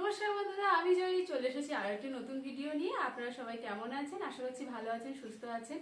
নমস্কার বন্ধুরা, আমি জয়ী চলে এসেছি আরেকটি নতুন ভিডিও নিয়ে। আপনারা সবাই কেমন আছেন? আশা করছি ভালো আছেন, সুস্থ আছেন।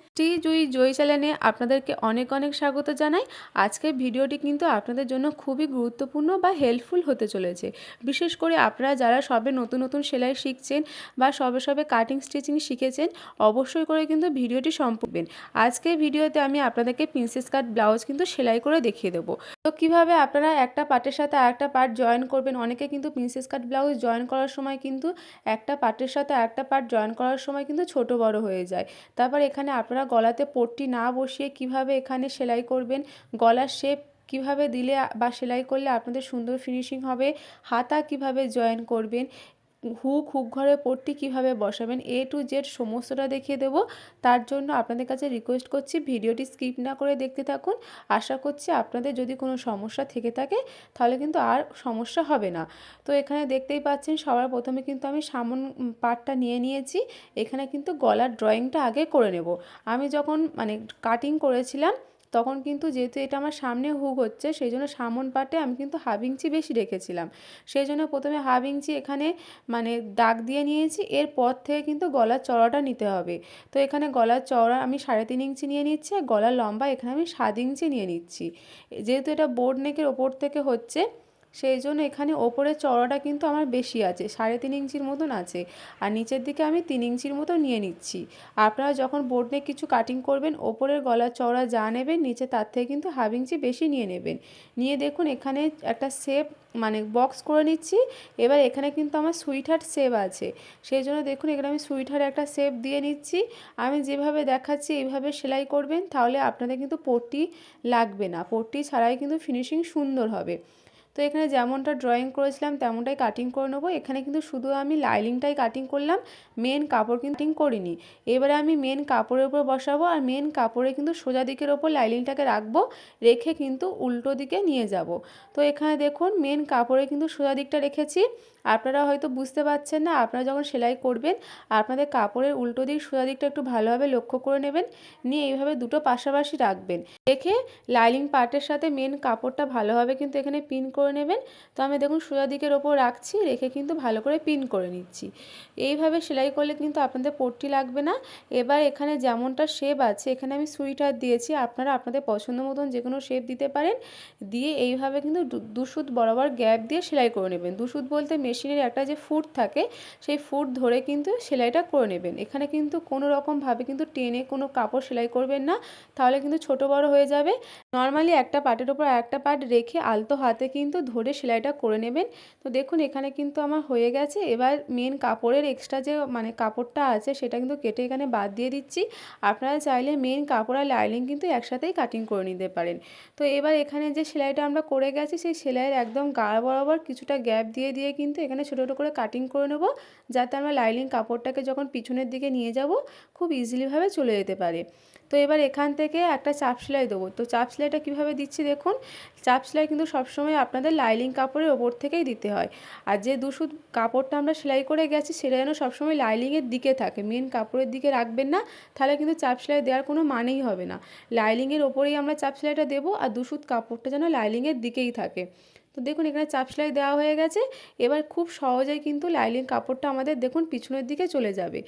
জয়ী চ্যানেলে আপনাদেরকে অনেক অনেক স্বাগত জানাই। আজকের ভিডিওটি কিন্তু আপনাদের জন্য খুবই গুরুত্বপূর্ণ বা হেল্পফুল হতে চলেছে। বিশেষ করে আপনারা যারা সবে নতুন নতুন সেলাই শিখছেন বা সবে কাটিং স্টিচিং শিখেছেন, অবশ্যই করে কিন্তু ভিডিওটি সম্পূর্ণ। আজকের ভিডিওতে আমি আপনাদেরকে প্রিন্সেস কাট ব্লাউজ কিন্তু সেলাই করে দেখিয়ে দেবো। তো কিভাবে আপনারা একটা পার্টের সাথে আরেকটা পার্ট জয়েন করবেন। অনেকে কিন্তু প্রিন্সেস কাট ব্লাউজ জয়েন করার সময় কিন্তু একটা পার্টের সাথে আরেকটা পার্ট জয়েন করার সময় কিন্তু ছোট বড় হয়ে যায়। তারপর এখানে আপনারা গলাতে পট্টি না বসিয়ে কিভাবে এখানে সেলাই করবেন, গলার শেপ কিভাবে দিলে বা সেলাই করলে আপনাদের সুন্দর ফিনিশিং হবে, হাতা কিভাবে জয়েন করবেন, হুক ঘরে পট্টি কিভাবে বসাবেন, A to Z সমস্তটা দেখিয়ে দেবো। তার জন্য আপনাদের কাছে রিকোয়েস্ট করছি ভিডিওটি স্কিপ না করে দেখতে থাকুন। আশা করছি আপনাদের যদি কোনো সমস্যা থেকে থাকে তাহলে কিন্তু আর সমস্যা হবে না। তো এখানে দেখতেই পাচ্ছেন সবার প্রথমে কিন্তু আমি সামন পার্টটা নিয়ে নিয়েছি। এখানে কিন্তু গলার ড্রয়িংটা আগে করে নেব। আমি যখন কাটিং করেছিলাম তখন কিন্তু যেহেতু এটা আমার সামনে হুক হচ্ছে, সেই জন্য সামন পার্টে আমি কিন্তু হাফ ইঞ্চি বেশি রেখেছিলাম। সেই জন্য প্রথমে হাফ ইঞ্চি এখানে দাগ দিয়ে নিয়েছি। এরপর থেকে কিন্তু গলার চওড়াটা নিতে হবে। তো এখানে গলার চওড়া আমি 3.5 ইঞ্চি নিয়ে নিচ্ছি, আর গলার লম্বা এখানে আমি 7 ইঞ্চি নিয়ে নিচ্ছি। যেহেতু এটা বোর্ড নেকের ওপর থেকে হচ্ছে, সেই জন্য এখানে ওপরের চওড়াটা কিন্তু আমার বেশি আছে, 3.5 ইঞ্চির মতন আছে, আর নিচের দিকে আমি 3 ইঞ্চির মতো নিয়ে নিচ্ছি। আপনারা যখন বোর্ড নেক কিছু কাটিং করবেন, ওপরের গলার চওড়া যা নেবেন নিচে তার থেকে কিন্তু হাফ ইঞ্চি বেশি নিয়ে নেবেন। নিয়ে দেখুন এখানে একটা শেপ বক্স করে নিচ্ছি। এবার এখানে কিন্তু আমার সুইট হার্ট শেপ আছে, সেই জন্য দেখুন এখানে আমি সুইট হার্ট একটা শেপ দিয়ে নিচ্ছি। আমি যেভাবে দেখাচ্ছি এইভাবে সেলাই করবেন, তাহলে আপনাদের কিন্তু পট্টি লাগবে না, পট্টি ছাড়াই কিন্তু ফিনিশিং সুন্দর হবে। তো এখানে যেমনটা ড্রয়িং করেছিলাম তেমনটাই কাটিং করে নেবো। এখানে কিন্তু শুধু আমি লাইনিংটাই কাটিং করলাম, মেন কাপড় কিন্তু কাটিং করিনি। এবারে আমি মেন কাপড়ের উপর বসাবো, আর মেন কাপড়ে কিন্তু সোজা দিকের ওপর লাইনিংটাকে রাখবো, রেখে কিন্তু উল্টো দিকে নিয়ে যাব। তো এখানে দেখুন মেন কাপড়ে কিন্তু সোজা দিকটা রেখেছি। আপনারা হয়তো বুঝতে পারছেন না, আপনারা যখন সেলাই করবেন আপনাদের কাপড়ের উল্টো দিক সোজা দিকটা একটু ভালোভাবে লক্ষ্য করে নেবেন। নিয়ে এইভাবে দুটো পাশাপাশি রাখবেন, রেখে লাইনিং পার্টের সাথে মেন কাপড়টা ভালোভাবে কিন্তু এখানে পিন করে নেবেন। তো আমি দেখুন সোজা দিকের ওপর রাখছি, রেখে কিন্তু ভালো করে পিন করে নিচ্ছি। এইভাবে সেলাই করলে কিন্তু আপনাদের পট্টি লাগবে না। এবার এখানে যেমনটা শেপ আছে, এখানে আমি সুইট হাত দিয়েছি, আপনারা আপনাদের পছন্দ মতন যে কোনো শেপ দিতে পারেন। দিয়ে এইভাবে কিন্তু দু সুত বরাবর গ্যাপ দিয়ে সেলাই করে নেবেন। দু সুত বলতে মেশিনের একটা যে ফুট থাকে, সেই ফুট ধরে কিন্তু সেলাইটা করে নেবেন। এখানে কিন্তু কোনো রকমভাবে কিন্তু টেনে কোনো কাপড় সেলাই করবেন না, তাহলে কিন্তু ছোট বড় হয়ে যাবে। নর্মালি একটা পার্টের ওপর একটা পার্ট রেখে আলতো হাতে কিন্তু ধরে সেলাইটা করে নেবেন। তো দেখুন এখানে কিন্তু আমার হয়ে গেছে। এবার মেন কাপড়ের এক্সট্রা যে কাপড়টা আছে সেটা কিন্তু কেটে এখানে বাদ দিয়ে দিচ্ছি। আপনারা চাইলে মেন কাপড় আর লাইনিং কিন্তু একসাথেই কাটিং করে নিতে পারেন। তো এবার এখানে যে সেলাইটা আমরা করে গেছি, সেই সেলাইয়ের একদম গাঢ় বরাবর কিছুটা গ্যাপ দিয়ে দিয়ে কিন্তু এখানে ছোটো ছোটো করে কাটিং করে নেব, যাতে আমরা লাইনিং কাপড়টাকে যখন পিছনের দিকে নিয়ে যাব খুব ইজিলিভাবে চলে যেতে পারে। তো এবার এখান থেকে একটা চাপ সেলাই দেবো। তো চাপ সেলাইটা কীভাবে দিচ্ছি দেখুন। চাপ সেলাই কিন্তু সবসময় আপনাদের লাইনিং কাপড়ের ওপর থেকেই দিতে হয়। আর যে দুশুদ কাপড়টা আমরা সেলাই করে গেছি সেটা যেন সবসময় লাইনিংয়ের দিকে থাকে, মেন কাপড়ের দিকে রাখবেন না, তাহলে কিন্তু চাপ সেলাই দেওয়ার কোনো মানেই হবে না। লাইনিংয়ের ওপরেই আমরা চাপ সেলাইটা দেবো, আর দুশুদ কাপড়টা যেন লাইনিংয়ের দিকেই থাকে। তো দেখুন এখানে চাপ সেলাই দেওয়া হয়ে গেছে। এবার খুব সহজেই কিন্তু লাইনিং কাপড়টা আমাদের দেখুন পিছনের দিকে চলে যাবে।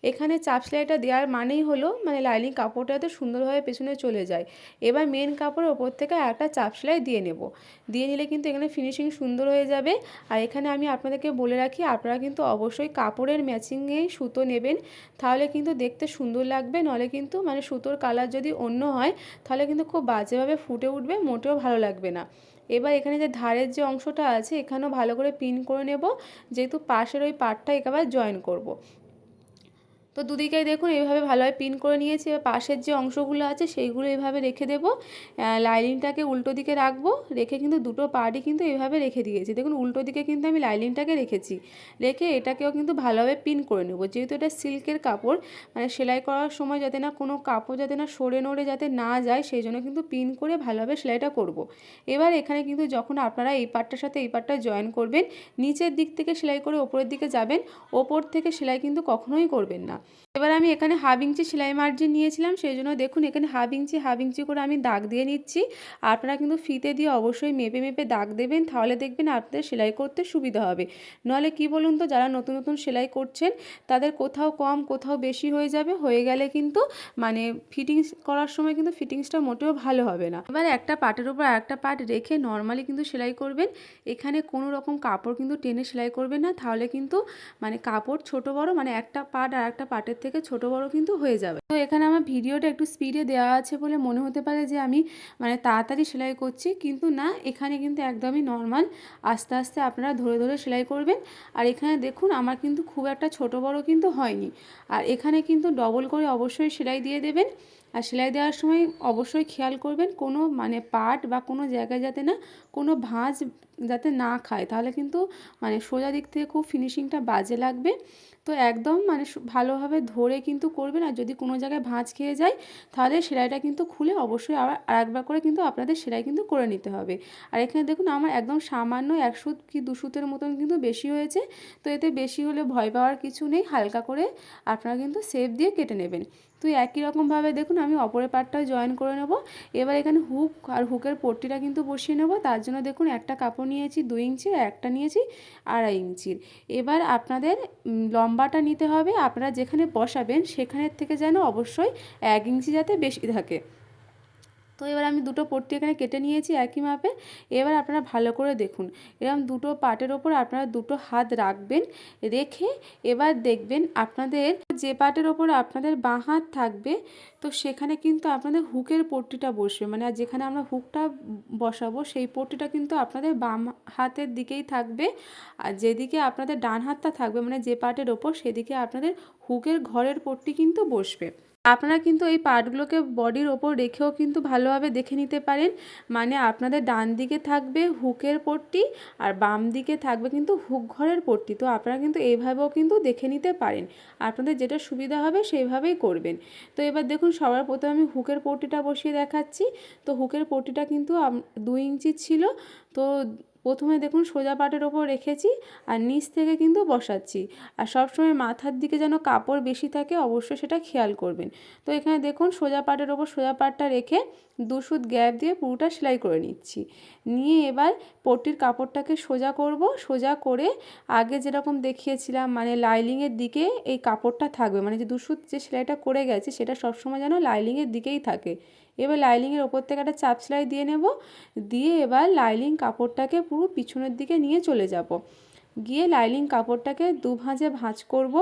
এখানে চাপ সেলাইটা দেওয়ার মানেই হলো লাইনিং কাপড়টা যাতে সুন্দরভাবে পেছনে চলে যায়। এবার মেন কাপড়ের ওপর থেকে একটা চাপ সেলাই দিয়ে নেব। দিয়ে নিলে কিন্তু এখানে ফিনিশিং সুন্দর হয়ে যাবে। আর এখানে আমি আপনাদেরকে বলে রাখি, আপনারা কিন্তু অবশ্যই কাপড়ের ম্যাচিংয়েই সুতো নেবেন, তাহলে কিন্তু দেখতে সুন্দর লাগবে। নলে কিন্তু সুতোর কালার যদি অন্য হয় তাহলে কিন্তু খুব বাজেভাবে ফুটে উঠবে, মোটেও ভালো লাগবে না। এবার এখানে যে ধারের যে অংশটা আছে এখানেও ভালো করে পিন করে নেব, যেহেতু পাশের ওই পার্টটা একেবারে জয়েন করব। তো দুদিকেই দেখুন এইভাবে ভালোভাবে পিন করে নিয়েছি। এবার পাশের যে অংশগুলো আছে সেইগুলো এইভাবে রেখে দেবো। লাইনিংটাকে উল্টো দিকে রাখবো, রেখে কিন্তু দুটো পার্টই কিন্তু এইভাবে রেখে দিয়েছি। দেখুন উল্টো দিকে কিন্তু আমি লাইনিংটাকে রেখেছি, রেখে এটাকেও কিন্তু ভালোভাবে পিন করে নেব। যেহেতু এটা সিল্কের কাপড়, সেলাই করার সময় যাতে না কোনো কাপড় যাতে না সরে নড়ে যাতে না যায়, সেই জন্য কিন্তু পিন করে ভালোভাবে সেলাইটা করব। এবার এখানে কিন্তু যখন আপনারা এই পার্টটার সাথে এই পার্টটা জয়েন করবেন, নিচের দিক থেকে সেলাই করে ওপরের দিকে যাবেন, ওপর থেকে সেলাই কিন্তু কখনোই করবেন না। এবার আমি এখানে 1/2 ইঞ্চি সেলাই মার্জিন নিয়েছিলাম, সেই জন্য দেখুন এখানে 1/2 ইঞ্চি করে আমি দাগ দিয়ে নিচ্ছি। আপনারা কিন্তু ফিতে দিয়ে অবশ্যই মেপে মেপে দাগ দেবেন, তাহলে দেখবেন আপনাদের সেলাই করতে সুবিধা হবে। নাহলে কি বলুন তো, যারা নতুন নতুন সেলাই করছেন তাদের কোথাও কম কোথাও বেশি হয়ে যাবে, হয়ে গেলে কিন্তু মানে ফিটিংস করার সময় কিন্তু ফিটিংসটা মোটেও ভালো হবে না। এবার একটা পার্টের উপর আরেকটা পার্ট রেখে নর্মালি কিন্তু সেলাই করবেন। এখানে কোনো রকম কাপড় কিন্তু টেনে সেলাই করবেন না, তাহলে কিন্তু মানে কাপড় ছোট বড় মানে একটা পার্ট আর একটা পার্টের থেকে ছোট বড় কিন্তু হয়ে যাবে। তো এখানে আমার ভিডিওটা একটু স্পিডে দেওয়া আছে বলে মনে হতে পারে যে আমি মানে তাড়াতাড়ি সেলাই করছি, কিন্তু না, এখানে কিন্তু একদমই নর্মাল, আস্তে আস্তে আপনারা ধরে ধরে সেলাই করবেন। আর এখানে দেখুন আমার কিন্তু খুব একটা ছোট বড় কিন্তু হয়নি। আর এখানে কিন্তু ডবল করে অবশ্যই সেলাই দিয়ে দেবেন। আর সেলাই দেওয়ার সময় অবশ্যই খেয়াল করবেন কোনো মানে পার্ট বা কোনো জায়গায় যাতে না কোনো ভাঁজ যাতে না খায়, তাহলে কিন্তু মানে সোজা দিক থেকে খুব ফিনিশিংটা বাজে লাগবে। তো একদম মানে ভালোভাবে ধরে কিন্তু করবেন। আর যদি কোনো জায়গায় ভাঁজ খেয়ে যায় তাহলে সেলাইটা কিন্তু খুলে অবশ্যই আবার আরেকবার করে কিন্তু আপনাদের সেলাই কিন্তু করে নিতে হবে। আর এখানে দেখুন আমার একদম সামান্য 1 সুত কি 2 সুতের মতন কিন্তু বেশি হয়েছে। তো এতে বেশি হলে ভয় পাওয়ার কিছু নেই, হালকা করে আপনারা কিন্তু শেপ দিয়ে কেটে নেবেন। তো একই রকমভাবে দেখুন আমি অপরের পার্টটাও জয়েন করে নেব। এবার এখানে হুক আর হুকের পট্টিটা কিন্তু বসিয়ে নেব। তার জন্য দেখুন একটা কাপড় নিয়েছি 2 ইঞ্চির আর একটা নিয়েছি 2.5 ইঞ্চির। এবার আপনাদের লম্বাটা নিতে হবে, আপনারা যেখানে বসাবেন সেখানের থেকে যেন অবশ্যই 1 ইঞ্চি যাতে বেশি থাকে। তো এবার আমি দুটো পট্টি এখানে কেটে নিয়েছি একই মাপে। এবার আপনারা ভালো করে দেখুন, এরকম দুটো পার্টের ওপর আপনারা দুটো হাত রাখবেন, রেখে এবার দেখবেন আপনাদের যে পার্টের ওপর আপনাদের বাঁ হাত থাকবে তো সেখানে কিন্তু আপনাদের হুকের পট্টিটা বসবে, মানে আর যেখানে আমরা হুকটা বসাবো সেই পট্টিটা কিন্তু আপনাদের বাম হাতের দিকেই থাকবে। আর যেদিকে আপনাদের ডান হাতটা থাকবে মানে যে পার্টের ওপর সেদিকে আপনাদের হুকের ঘরের পট্টি কিন্তু বসবে। আপনারা কিন্তু এই পার্টগুলোকে বডির ওপর রেখেও কিন্তু ভালোভাবে দেখে নিতে পারেন, মানে আপনাদের ডান দিকে থাকবে হুকের পট্টি আর বাম দিকে থাকবে কিন্তু হুক ঘরের পট্টি। তো আপনারা কিন্তু এইভাবেও কিন্তু দেখে নিতে পারেন, আপনাদের যেটা সুবিধা হবে সেইভাবেই করবেন। তো এবার দেখুন সবার প্রথমে আমি হুকের পট্টিটা বসিয়ে দেখাচ্ছি। তো হুকের পট্টিটা কিন্তু 2 ইঞ্চি ছিল। তো প্রথমে দেখুন সোজা পাটের ওপর রেখেছি আর নিচ থেকে কিন্তু বসাচ্ছি। আর সবসময় মাথার দিকে যেন কাপড় বেশি থাকে অবশ্যই সেটা খেয়াল করবেন। তো এখানে দেখুন সোজা পাটের ওপর সোজা পাটটা রেখে 2 সুত গ্যাপ দিয়ে পুরোটা সেলাই করে নিচ্ছি। নিয়ে এবার পট্টির কাপড়টাকে সোজা করব, সোজা করে আগে যেরকম দেখিয়েছিলাম মানে লাইনিংয়ের দিকে এই কাপড়টা থাকবে, মানে যে 2 সুত যে সেলাইটা করে গেছে সেটা সবসময় যেন লাইনিংয়ের দিকেই থাকে। এবার লাইনিংয়ের ওপর থেকে একটা চাপ সেলাই দিয়ে নেব, দিয়ে এবার লাইনিং কাপড়টাকে পুরো পিছনের দিকে নিয়ে চলে যাব। গিয়ে লাইনিং কাপড়টাকে দু ভাঁজে ভাঁজ করব,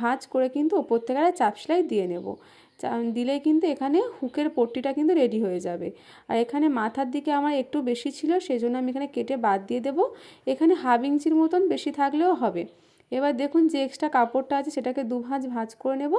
ভাঁজ করে কিন্তু ওপর থেকে একটা চাপ সেলাই দিয়ে নেব। দিলেই কিন্তু এখানে হুকের পট্টিটা কিন্তু রেডি হয়ে যাবে। আর এখানে মাথার দিকে আমার একটু বেশি ছিল সেজন্য আমি এখানে কেটে বাদ দিয়ে দেবো। এখানে 1/2 ইঞ্চির মতন বেশি থাকলেও হবে। এবার দেখুন যে এক্সট্রা কাপড়টা আছে সেটাকে দু ভাঁজ করে নেব,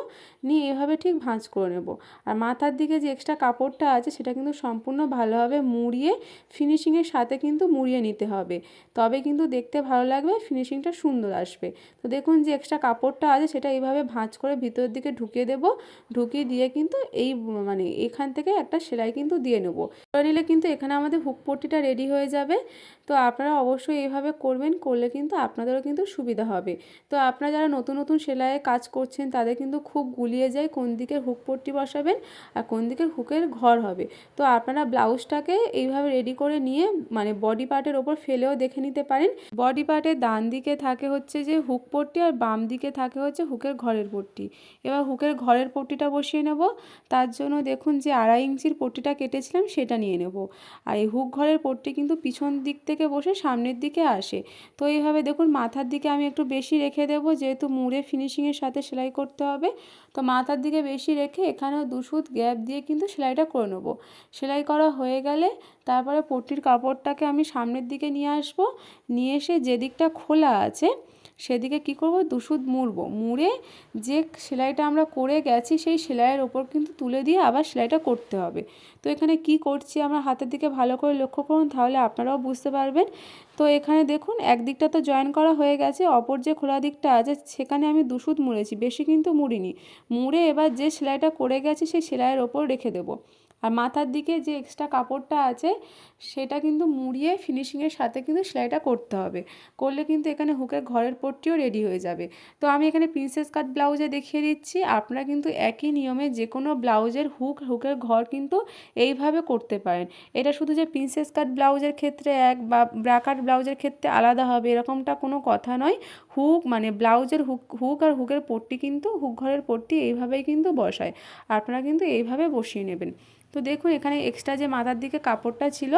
নিয়ে এভাবে ঠিক ভাঁজ করে নেব। আর মাথার দিকে যে এক্সট্রা কাপড়টা আছে সেটা কিন্তু সম্পূর্ণ ভালোভাবে মুড়িয়ে ফিনিশিংয়ের সাথে কিন্তু মুড়িয়ে নিতে হবে, তবে কিন্তু দেখতে ভালো লাগবে, ফিনিশিংটা সুন্দর আসবে। তো দেখুন যে এক্সট্রা কাপড়টা আছে সেটা এইভাবে ভাঁজ করে ভিতরের দিকে ঢুকিয়ে দেব, ঢুকিয়ে দিয়ে কিন্তু এই মানে এখান থেকে একটা সেলাই কিন্তু দিয়ে নেব। করে নিলে কিন্তু এখানে আমাদের হুক পট্টিটা রেডি হয়ে যাবে। তো আপনারা অবশ্যই এইভাবে করবেন, করলে কিন্তু আপনাদেরও কিন্তু সুবিধা হবে। তো আপনারা যারা নতুন নতুন সেলাইয়ে কাজ করছেন তাদের কিন্তু খুব গুলিয়ে যায় কোন দিকে হুক পট্টি বসাবেন আর কোন দিকে হুকের ঘর হবে। তো আপনারা ব্লাউজটাকে এইভাবে রেডি করে নিয়ে মানে বডি পার্টের ওপর ফেলেও দেখে নিতে পারেন। বডি পার্টের ডান দিকে থাকে হচ্ছে যে হুক পট্টি আর বাম দিকে থাকে হচ্ছে হুকের ঘরের পট্টি। এবার হুকের ঘরের পট্টিটা বসিয়ে নেব। তার জন্য দেখুন যে 2.5 ইঞ্চির পট্টিটা কেটেছিলাম সেটা নিয়ে নেব। আর এই হুক ঘরের পট্টি কিন্তু পিছন দিক থেকে বসে সামনের দিকে আসে। তো এইভাবে দেখুন মাথার দিকে আমি একটু বেশি রেখে দেবো, যেহেতু মুড়ে ফিনিশিংয়ের সাথে সেলাই করতে হবে। তো মাথার দিকে বেশি রেখে এখানেও 2 সুত গ্যাপ দিয়ে কিন্তু সেলাইটা করে নেব। সেলাই করা হয়ে গেলে তারপরে পট্টির কাপড়টাকে আমি সামনের দিকে নিয়ে আসব, নিয়ে এসে যে দিকটা খোলা আছে সেদিকে কি করব 2 সুত মুড়ব, মুড়ে যে সেলাইটা আমরা করে গেছি সেই সেলাইয়ের ওপর কিন্তু তুলে দিয়ে আবার সেলাইটা করতে হবে। তো এখানে কি করছি আমরা হাতের দিকে ভালো করে লক্ষ্য করুন, তাহলে আপনারাও বুঝতে পারবেন। তো এখানে দেখুন একদিকটা তো জয়েন করা হয়ে গেছে, অপর যে খোলা দিকটা আছে সেখানে আমি 2 সুত মুড়েছি, বেশি কিন্তু মুড়িনি। মুড়ে এবার যে সেলাইটা করে গেছি সেই সেলাইয়ের ওপর রেখে দেবো। আর মাথার দিকে যে এক্সট্রা কাপড়টা আছে সেটা কিন্তু মুড়িয়ে ফিনিশিংয়ের সাথে কিন্তু সেলাইটা করতে হবে, করলে কিন্তু এখানে হুকের ঘরের পট্টিও রেডি হয়ে যাবে। তো আমি এখানে প্রিন্সেস কাট ব্লাউজে দেখিয়ে দিচ্ছি, আপনারা কিন্তু একই নিয়মে যে কোনো ব্লাউজের হুকের ঘর কিন্তু এইভাবে করতে পারেন। এটা শুধু যে প্রিন্সেস কাট ব্লাউজের ক্ষেত্রে এক বা ব্রা কাট ব্লাউজের ক্ষেত্রে আলাদা হবে এরকমটা কোনো কথা নয়। হুক মানে ব্লাউজের হুক আর হুকের পট্টি কিন্তু হুক ঘরের পট্টি এইভাবেই কিন্তু বসায়, আপনারা কিন্তু এইভাবে বসিয়ে নেবেন। তো দেখুন এখানে এক্সট্রা যে মাথার দিকে কাপড়টা ছিল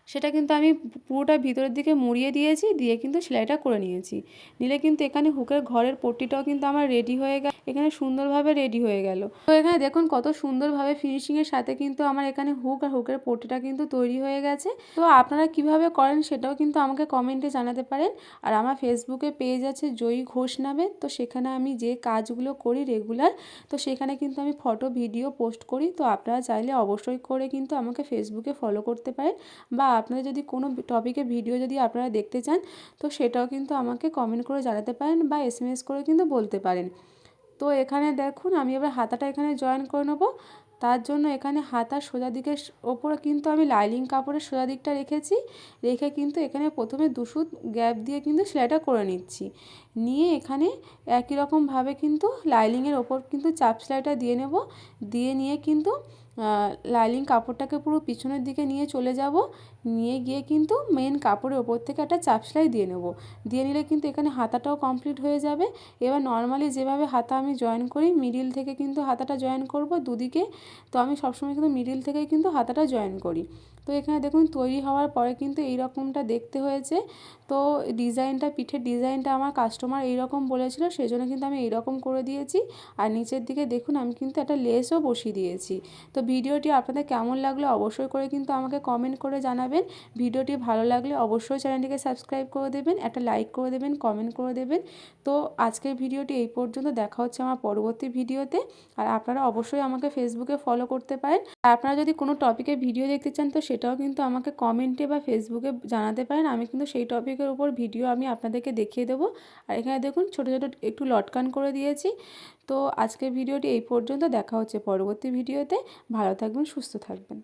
সেটা কিন্তু আমি পুরোটা ভিতরের দিকে মুড়িয়ে দিয়েছি, দিয়ে কিন্তু সেলাইটা করে নিয়েছি। নিলে কিন্তু এখানে হুকের ঘরের পট্টিটাও কিন্তু আমার রেডি হয়ে গেল, এখানে সুন্দরভাবে রেডি হয়ে গেল। তো এখানে দেখুন কত সুন্দরভাবে ফিনিশিংয়ের সাথে কিন্তু আমার এখানে হুক আর হুকের পট্টিটা কিন্তু তৈরি হয়ে গেছে। তো আপনারা কিভাবে করেন সেটাও কিন্তু আমাকে কমেন্টে জানাতে পারেন। আর আমার ফেসবুকে পেজ আছে জয়ী ঘোষ নামে, তো সেখানে আমি যে কাজগুলো করি রেগুলার, তো সেখানে কিন্তু আমি ফটো ভিডিও পোস্ট করি। তো আপনারা চাইলে অবশ্যই করে কিন্তু আমাকে ফেসবুকে ফলো করতে পারেন, বা আপনারা যদি কোনো টপিকে ভিডিও যদি আপনারা দেখতে চান তো সেটাও কিন্তু আমাকে কমেন্ট করে জানাতে পারেন বা এসএমএস করে কিন্তু বলতে পারেন। তো এখানে দেখুন আমি এবার হাতাটা এখানে জয়েন করে নেব। তার জন্য এখানে হাতার সোজা দিকের ওপরে কিন্তু আমি লাইনিং কাপড়ের সোজা দিকটা রেখেছি, রেখে কিন্তু এখানে প্রথমে 2 সুত গ্যাপ দিয়ে কিন্তু সেলাইটা করে নিচ্ছি। নিয়ে এখানে একই রকমভাবে কিন্তু লাইনিংয়ের ওপর কিন্তু চাপ সেলাইটা দিয়ে নেব, দিয়ে নিয়ে কিন্তু লাইনিং কাপড়টাকে পুরো পিছনের দিকে নিয়ে চলে যাব, নিয়ে গিয়ে কিন্তু মেন কাপড়ের ওপর থেকে একটা চাপ সেলাই দিয়ে নেব। দিয়ে নিলে কিন্তু এখানে হাতাটাও কমপ্লিট হয়ে যাবে। এবার নর্মালি যেভাবে হাতা আমি জয়েন করি মিডিল থেকে কিন্তু হাতাটা জয়েন করব দুদিকে, তো আমি সবসময় কিন্তু মিডিল থেকেই কিন্তু হাতাটা জয়েন করি। তো এখানে দেখুন তৈরি হওয়ার পরে কিন্তু এই রকমটা দেখতে হয়েছে। তো ডিজাইনটা পিঠের ডিজাইনটা আমার কাস্টমার এইরকম বলেছিল, সেই জন্য কিন্তু আমি এইরকম করে দিয়েছি। আর নিচের দিকে দেখুন আমি কিন্তু একটা লেসও বসিয়ে দিয়েছি। তো ভিডিওটি আপনাদের কেমন লাগলো অবশ্যই করে কিন্তু আমাকে কমেন্ট করে জানাবেন। ভিডিওটি ভালো লাগলে অবশ্যই চ্যানেলটিকে সাবস্ক্রাইব করে দেবেন, একটা লাইক করে দেবেন, কমেন্ট করে দেবেন। তো আজকের ভিডিওটি এই পর্যন্ত, দেখা হচ্ছে আমার পরবর্তী ভিডিওতে। আর আপনারা অবশ্যই আমাকে ফেসবুকে ফলো করতে পারেন। আর আপনারা যদি কোনো টপিকে ভিডিও দেখতে চান তো সেটাও কিন্তু আমাকে কমেন্টে বা ফেসবুকে জানাতে পারেন, আমি কিন্তু সেই টপিকের উপর ভিডিও আমি আপনাদেরকে দেখিয়ে দেবো। আর এখানে দেখুন ছোটো ছোটো একটু লটকান করে দিয়েছি। তো আজকের ভিডিওটি এই পর্যন্ত, দেখা হচ্ছে পরবর্তী ভিডিওতে। ভালো থাকবেন, সুস্থ থাকবেন।